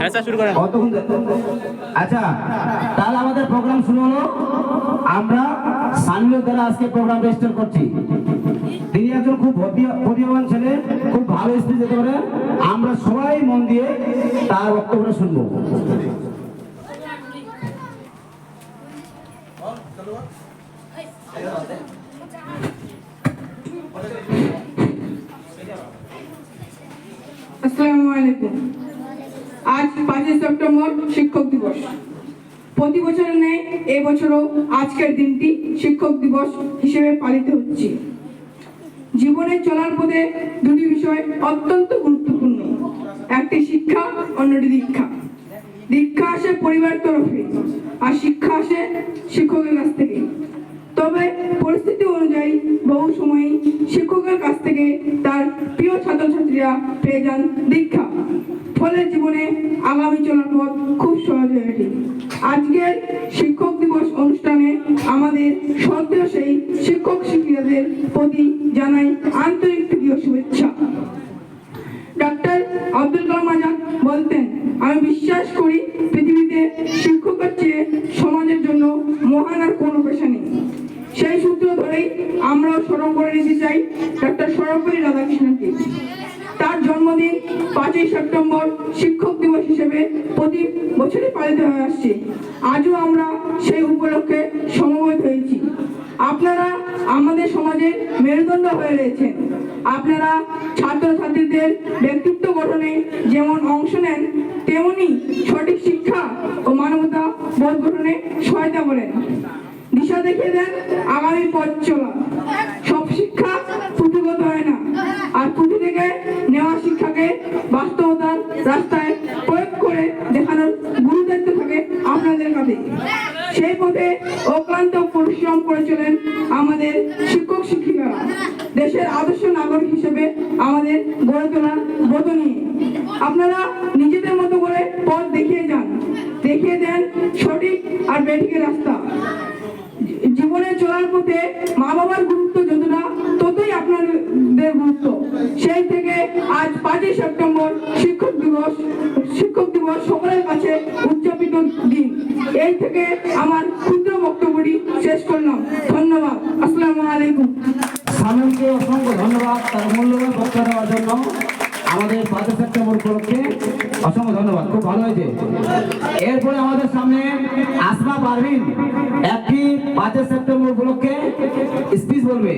ऐसा शुरू करें। আচ্ছা, তাহলে আমাদের প্রোগ্রাম শুরু হলো। আমরা সানমির দ্বারা আজকে প্রোগ্রাম স্টার্ট করছি। তিনি একজন খুব প্রতিভাবান ছেলে, খুব ভালো স্পিচ দিতে পারেন। আমরা সবাই মন দিয়ে তার বক্তব্য শুনবো। আসসালামু আলাইকুম। আজ 5 সেপ্টেম্বর শিক্ষক দিবস। প্রতি বছরের ন্যায় এবছরও আজকের দিনটি শিক্ষক দিবস হিসেবে পালিত হচ্ছে। জীবনে চলার পথে দুটি বিষয় অত্যন্ত গুরুত্বপূর্ণ, একটি শিক্ষা, অন্যটি দীক্ষা। দীক্ষা আসে পরিবার তরফে আর শিক্ষা আসে শিক্ষকের কাছ থেকে। তবে পরিস্থিতি অনুযায়ী বহু সময় শিক্ষকের কাছ থেকে তার প্রিয় ছাত্রছাত্রীরা পেয়ে যান দীক্ষা। ফলে জীবনে আগামী চলার পথ খুব সহজ হয়ে ওঠে। আজকের শিক্ষক দিবস অনুষ্ঠানে আমাদের শ্রদ্ধেয় সেই শিক্ষক শিক্ষিকাদের প্রতি জানাই আন্তরিক প্রিয় শুভেচ্ছা। ডক্টর আব্দুল কালাম আজাদ বলতেন, আমি বিশ্বাস করি পৃথিবীতে শিক্ষকের চেয়ে সমাজের জন্য মহান আর কোনো পেশা নেই। সেই সূত্র ধরেই আমরাও স্মরণ করে নিতে চাই ডক্টর সর্বপল্লী রাধাকৃষ্ণনকে। তার জন্মদিন 5 সেপ্টেম্বর শিক্ষক দিবস হিসেবে প্রতি বছরই পালিত হয়ে আসছে। আজও আমরা সেই উপলক্ষে সমবেত হয়েছি। আপনারা আমাদের সমাজের মেরুদণ্ড হয়ে রয়েছেন। আপনারা ছাত্রছাত্রীদের ব্যক্তিত্ব গঠনে যেমন অংশ নেন, তেমনি সঠিক শিক্ষা ও মানবতা বোধ গঠনে সহায়তা করেন, দিশা দেখিয়ে দেন আগামী পথ চলা। সব শিক্ষা পুঁথিগত হয় না, আর পুঁথি থেকে নেওয়া শিক্ষাকে বাস্তবতার রাস্তায় প্রয়োগ করে দেখানোর গুরুদায়িত্ব থাকে আপনাদের কাছে। সেই পথে অক্লান্ত পরিশ্রম করে চলেন আমাদের শিক্ষক শিক্ষিকারা, দেশের আদর্শ নাগরিক হিসেবে আমাদের গড়ে তোলার ব্রত নিয়ে। আপনারা নিজেদের মতো করে পথ দেখিয়ে যান, দেখিয়ে দেন সঠিক আর বেঠিকের রাস্তা। জীবনে চলার পথে মা বাবার গুরুত্ব যতটা, ততই আপনাদের গুরুত্ব। সেই থেকে আজ 5 সেপ্টেম্বর শিক্ষক দিবস সকলের কাছে উদযাপিত দিন। এই থেকে আমার ক্ষুদ্র বক্তব্যটি শেষ করলাম। ধন্যবাদ। আসসালামু আলাইকুম। সামনকে অসংখ্য ধন্যবাদ তার মূল্যবান বক্তব্য দেওয়ার জন্য। আমাদের 5 সেপ্টেম্বর উপলক্ষে অসংখ্য ধন্যবাদ, খুব ভালো হয়েছে। এরপরে আমাদের সামনে আসমা পারভিন একটি 5 সেপ্টেম্বর উপলক্ষে স্পিচ বলবে।